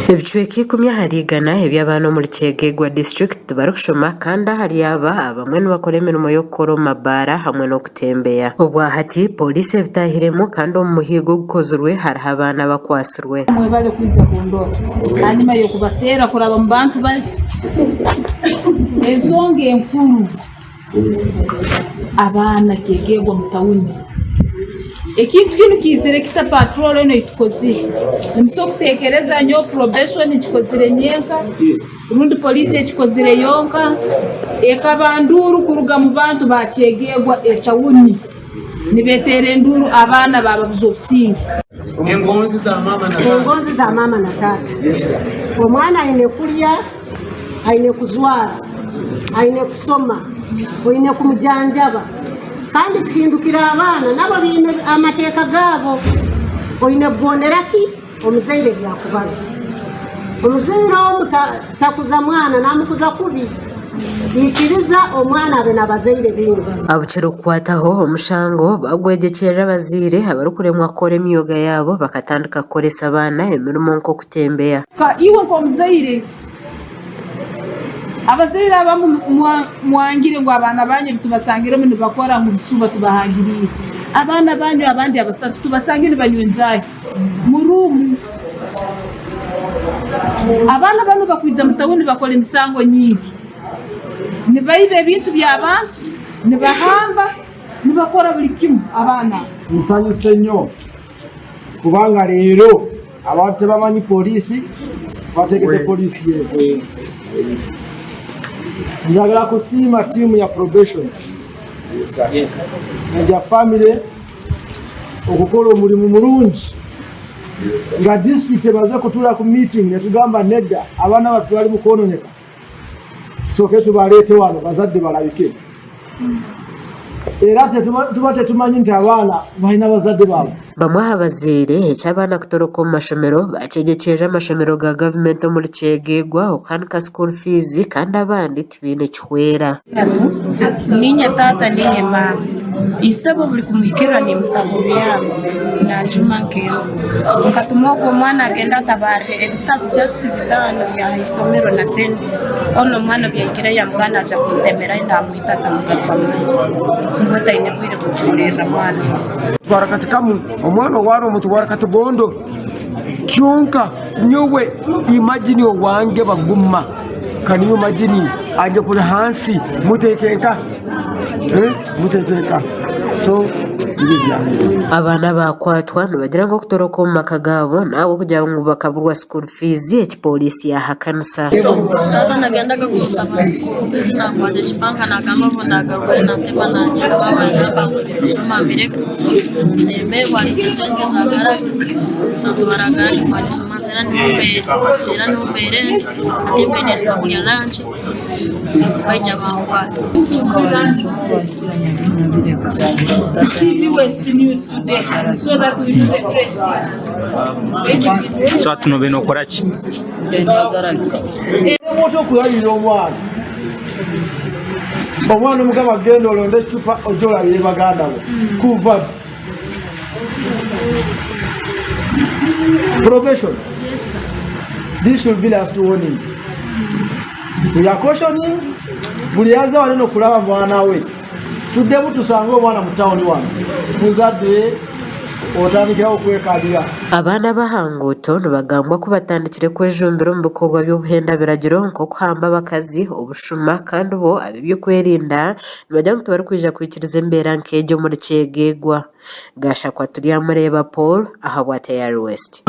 Ebicweki 10 harigana eby'abaana muri Kyegegwa district barikushoma kandi hari abamwe nibakora emirimo y'okukora omu mabaara hamwe n'okutembeya. Obwahati polisi ebitahiremu kandi omu muhigo gukozirwe hariho abaana bakwasirwe. Mwebale kwiza kundoto hanyuma y'okubaseera kuraba mu bantu bali ensonga enkulu abaana Kyegegwa mu tawuni. Ekintu kino kizire kita patrol eno itukozire nimuso kutekereza nyo probation kikozire nyenka rundi police kikozire yonka ekabanduru kuruga mu bantu ba Kyegegwa etawuni nibetere nduru abana bababuzo obusingi engonzi za mama na tata. Omwana aine kulya, aine kuzwara, aine kusoma, oine kumujanjaba kandi kuhindukira abaana nabo bine amateeka gaabo oine kugondera ki omuzaire byakubaza omuzaire takuza mwana namukuza kubi ikiriza omwana abe nabazaire binga abukira okukwataho omushango bagwegekyerera abazaire abarukuremwa kukora emyoga yaabo bakatandika kukoresa abaana emirimo nk'okutembeya. Iwe nk'omuzaire abazaire abamu mwangire ngo abaana banyu tubasangire mu bakora mu bisuba tubahangiriye abaana banyu abandi abasatu tubasangire banywenzaye mu rumu abaana bano bakwiza mu tawuni bakora emisango nyingi nibaibe ebintu by'abantu nibahamba nibakora buli kimu abaana. Nsanyuse nnyo kubanga leero abantu tebamanyi polisi bategeke polisi yewe. Njagala kusiima tiimu ya probation ya family okukola omulimu mulungi nga district ebaze kutuula ku meeting netugamba nedda abaana baffe bali mu kwononeka soke tubaleete wano bazadde balabike era tuba tetumanyi nti abaana balina bazadde baabwe. Bamwe abazaire eky'abaana kutoroka omu mashomero bakyegyekyerera amashomero ga gavumenti omuri Kyegegwa okuhanika school fees kandi abandi tibaine kihwera. Ninye tata ninye mama isabo buli kumuhikirwa nimusaba byabo najuma nkero nkatuma ogwo omwana agenda atabarire ebitabu just bitano bya isomero na then ono mwana byayikira ya muganda aja kumutemera ndamwita tamugaruka mwezi ngo taine bwire kuturera mwana barakati kamu omwana waro mutu warakati bondo kyonka nyowe imagine owange bagumma kani imagine anje kuli hansi mutekenka mutekenka so abaana bakwatwa nibagira ngo kutoroka omu maka gaabo nabo kugira ngo bakaburwa school fees ekipolisi yahakanisa. abana gendaga kusaba school fees nakwata ekipanga nagamba bo ndagaruka nasema nanyega babagamba kusoma Amerika nembe wali kyesenge zagara tubaragani wali soma zera nimbere atembene tukulya lunch baija bangwa. West News today so that we do the tracing. So atuno beno korachi moto kuyalira omwana omugaba genda olonde chupa ojola bye baganda bo kuva probation. Yes sir. This should be last warning. We are cautioning buliaza waneno kulaba mwana we tuddebu tusange omwana mu tawuni wano muzadde otandikira okwekaalira. Abaana bahanguuto nibagambwa ko batandikire kwejumbira mu bikorwa by'obuhenda biragiro nk'okuhamba abakazi obushuma kandi bo ab'ebyokwerinda nibagira ngu barikwija kwikiriza embeera nk'egyo muri Kyegegwa. Gashakwa Turiyamureeba Paul aha bwa Tayari West.